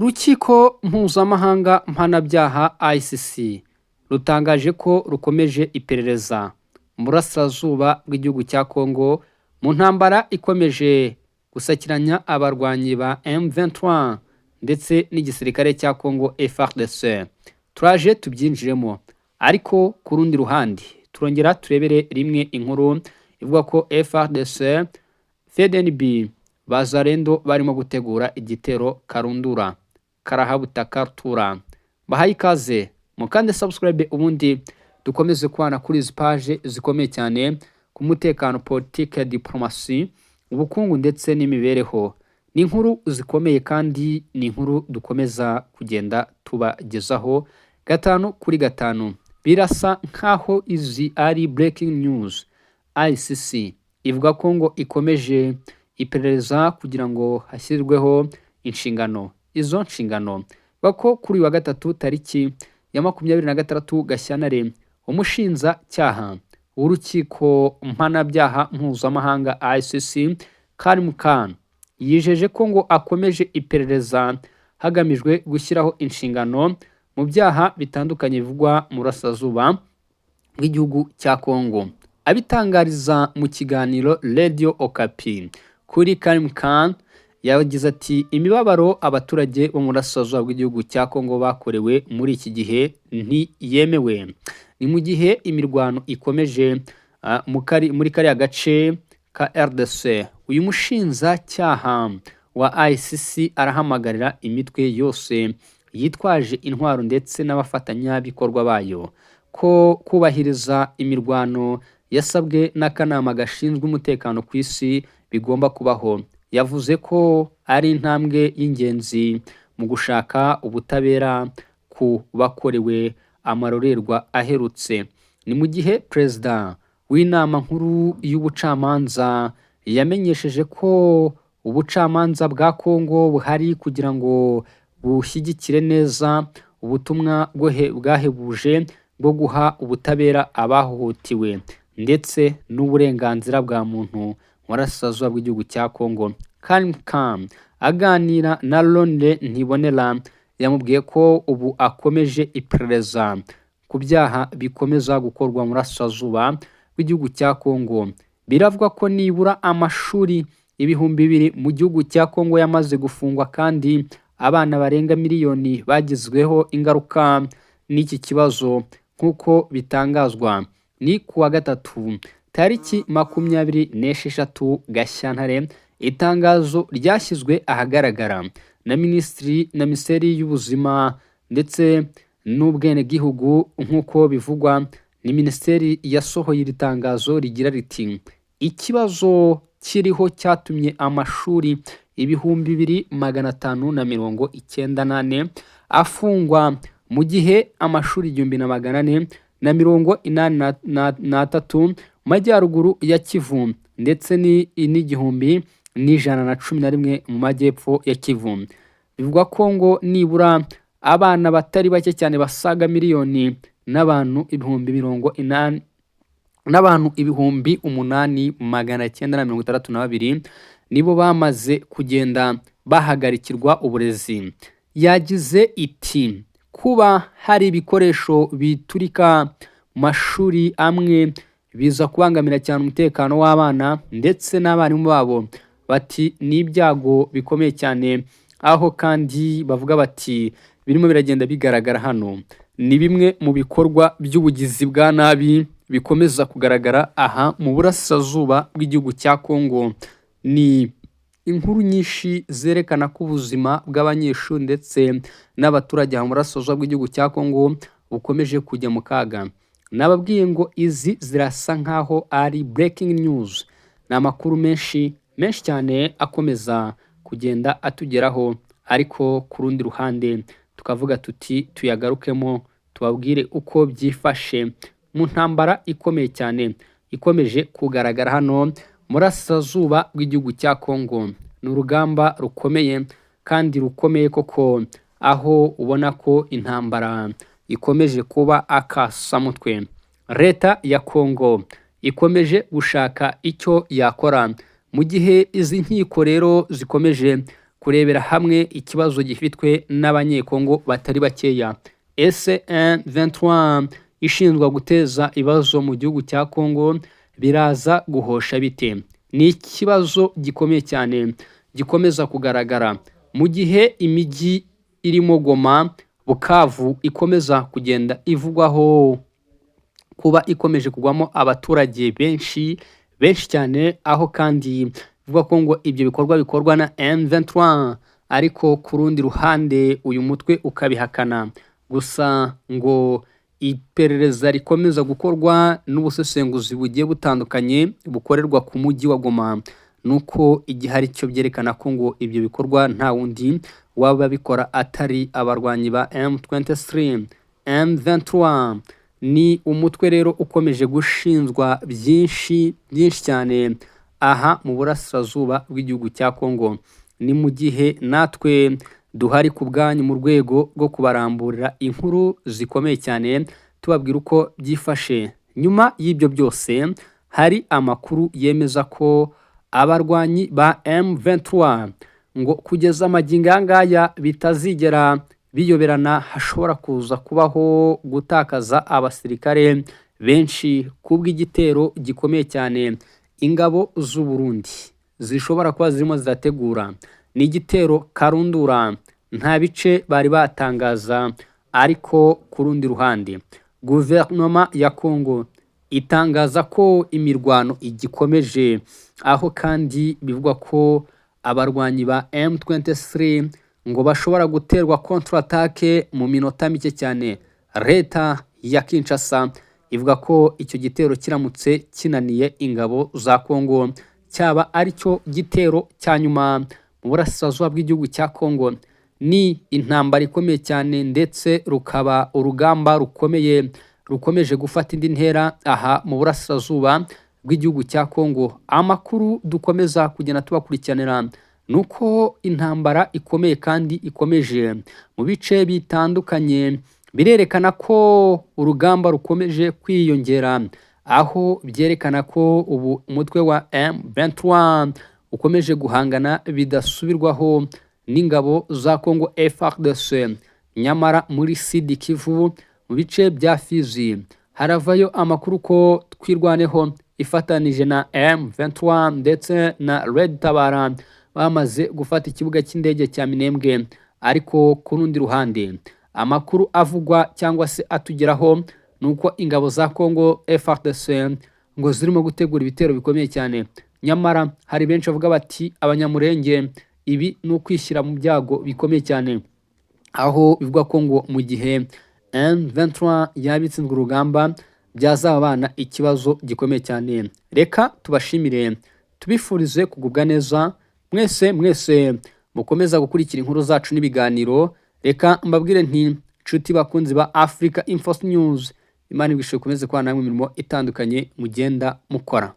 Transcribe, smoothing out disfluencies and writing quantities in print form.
Urukiko mpuzamahanga mpanabyaha ICC rutangaje ko rukomeje iperereza mu burasirazuba bw'igihugu cya Congo mu ntambara ikomeje gusakiranya abarwanyi ba M23 ndetse n'igisirikare cya Congo FARDC. Turaje tubyinjiremo, ariko ku rundi ruhande turongera turebere rimwe inkuru ivuga ko FARDC FDNB Bazalendo barimo gutegura igitero Karundura Karahabutaka Tura. Bahaye ikaze mukande subscribe ubundi dukomeze kubana kuri izi page zikomeye cyane ku mutekano, politike, diplomasi, ubukungu ndetse n'imibereho. Ni inkuru zikomeye kandi ni inkuru dukomeza kugenda tubagezaho gatanu kuri gatanu. Birasa nkaho izi ari breaking news. ICC ivuga ko ngo ikomeje iperereza kugira ngo hashyirweho inshingano. Izo nshingano bako kuri wa gatatu tariki ya 26 Gashyantare umushinjacyaha w'urukiko mpanabyaha mpuzamahanga ICC Karim Khan yijeje ko ngo akomeje iperereza hagamijwe gushyiraho inshingano mu byaha bitandukanye bivugwa mu burasirazuba bw'igihugu cya Congo. Abitangariza mu kiganiro Radio Okapi kuri Karim Khan yagize ati imibabaro abaturage bo mu burasirazuba bw'igihugu cya Congo bakorewe muri iki gihe ntiyemewe. Ni mu gihe imirwano ikomeje muri kariya gace ka RDC. Uyu mushinjacyaha wa ICC arahamagarira imitwe yose yitwaje intwaro ndetse n'abafatanyabikorwa bayo ko kubahiriza imirwano yasabwe n'akanama gashinzwe umutekano ku isi bigomba kubaho. Yavuze ko ari intambwe y'ingenzi mu gushaka ubutabera ku bakorewe amarorerwa aherutse. Ni mu gihe perezida w'inama nkuru y'ubucamanza yamenyesheje ko ubucamanza bwa Congo buhari kugira ngo bushyigikire neza ubutumwa bwahebuje bwo guha ubutabera abahohotewe ndetse n'uburenganzira bwa muntu mu burasirazuba bw'igihugu cya Congo. Karim Khan aganira na Ronde Ntibonera yamubwiye ko ubu akomeje iperereza ku byaha bikomeza gukorwa mu burasirazuba bw'igihugu cya Congo. Biravuga ko nibura amashuri 2,000 mu gihugu cya Congo yamaze gufungwa kandi abana barenga miliyoni bagizweho ingaruka n'iki kibazo nk'uko bitangazwa. Ni kuwa gatatu tariki 26 Gashyantare itangazo ryashyizwe ahagaragara na Minisiteri y'Ubuzima ndetse n'Ubwenegihugu nk'uko bivugwa ni Minisiteri yasohoye iri tangazo rigira riti ikibazo kiriho cyatumye amashuri 2,598 afungwa mu gihe amashuri 1,483 mu majyaruguru ya Kivu ndetse n'1,111 mu majyepfo ya Kivu. Bivugwa ko ngo nibura abana batari bake cyane basaga miliyoni n'abantu 8,962 nibo bamaze kugenda bahagarikirwa uburezi. Yagize iti kuba hari ibikoresho biturika mu mashuri amwe biza kubangamira cyane umutekano w'abana ndetse n'abarimu babo. Bati ni ibyago bikomeye cyane, aho kandi bavuga bati birimo biragenda bigaragara hano. Ni bimwe mu bikorwa by'ubugizi bwa nabi bikomeza kugaragara aha mu burasirazuba bw'igihugu cya Congo. Ni inkuru nyinshi zerekana ko ubuzima bw'abanyeshuri ndetse n'abaturage mu burasirazuba bw'igihugu cya Congo bukomeje kujya mu kaga. Nababwiye ngo izi zirasa nkaho ari breaking news. Ni amakuru menshi cyane akomeza kugenda atugeraho, ariko ku rundi ruhande tukavuga tuti tuyagarukemo tubabwire uko byifashe mu ntambara ikomeye cyane ikomeje kugaragara hano mu burasirazuba bw'igihugu cya Congo. Ni urugamba rukomeye kandi rukomeye koko, aho ubona ko intambara ikomeje kuba akasamutwe. Leta ya Congo ikomeje gushaka icyo yakora mu gihe izi nkiko rero zikomeje kurebera hamwe ikibazo gifitwe n'abanyekongo batari bakeya. Ese M23 ishinzwa guteza ibibazo mu gihugu cya Kongo biraza guhosha bite? Ni ikibazo gikomeye cyane gikomeza kugaragara mu gihe imijyi irimo Goma, Bukavu ikomeza kugenda ivugwaho kuba ikomeje kugwamo abaturage benshi cyane, aho kandi bivuga ko ngo ibyo bikorwa bikorwa na M23, ariko ku rundi ruhande uyu mutwe ukabihakana. Gusa ngo iperereza rikomeza gukorwa n'ubusesenguzi bugiye butandukanye bukorerwa ku mujyi wa Goma, nuko igihari cyo byerekana ko ngo ibyo bikorwa nta wundi waba bikora atari abarwanyi ba M23. M23 ni umutwe rero ukomeje gushinzwa byinshi cyane aha mu burasirazuba bw'igihugu cya Kongo. Ni mu gihe natwe duhari ku bwanyu mu rwego rwo kubaramburira inkuru zikomeye cyane tubabwira uko byifashe. Nyuma y'ibyo byose hari amakuru yemeza ko abarwanyi ba M23 ngo kugeza amagingo ngaya bitazigera biyoberana, hashobora kuza kubaho gutakaza abasirikare benshi kubw'igitero gikomeye cyane ingabo z'u Burundi zishobora kuba zirimo zirategura. Ni igitero karundura, nta bice bari batangaza, ariko ku rundi ruhande guverinoma ya Kongo itangaza ko imirwano igikomeje, aho kandi bivugwa ko abarwanyi ba M23 ngo bashobora guterwa contre-attaque mu minota mike cyane. Leta ya Kinshasa ivuga ko icyo gitero kiramutse kinaniye ingabo za Kongo cyaba aricyo gitero cya nyuma mu burasirazuba bw'igihugu cya Kongo. Ni intambara ikomeye cyane, ndetse rukaba urugamba rukomeje gufata indi ntera aha mu burasirazuba bw'igihugu cya Kongo. Amakuru dukomeza kugenda tubakurikiranira nuko intambara ikomeye kandi ikomeje mu bice bitandukanye, birerekana ko urugamba rukomeje kwiyongera, aho byerekana ko ubu umutwe wa M23 ukomeje guhangana bidasubirwaho n'ingabo za Kongo FARDC. Nyamara muri Sud Kivu mu bice bya Fizi haravayo amakuru ko Twirwaneho ifatanije na M23 ndetse na Red Tabara bamaze gufata ikibuga cy'indege cya Minembwe. Ariko ku rundi ruhande amakuru avugwa cyangwa se atugeraho nuko ingabo za Kongo FARDC ngo zirimo gutegura ibitero bikomeye cyane. Nyamara hari benshi bavuga bati abanyamurenge ibi ni ukwishyira mu byago bikomeye cyane, aho bivuga ko ngo mu gihe M23 yabitsinzwe urugamba byazabana ikibazo gikomeye cyane. Reka tubashimire, tubifurize kugubwa neza mwese mukomeza gukurikira inkuru zacu n'ibiganiro. Reka mbabwire nti nshuti bakunzi ba Africa Info News, Imana ibwishe kumeze kwa namwe imirimo itandukanye mugenda mukora.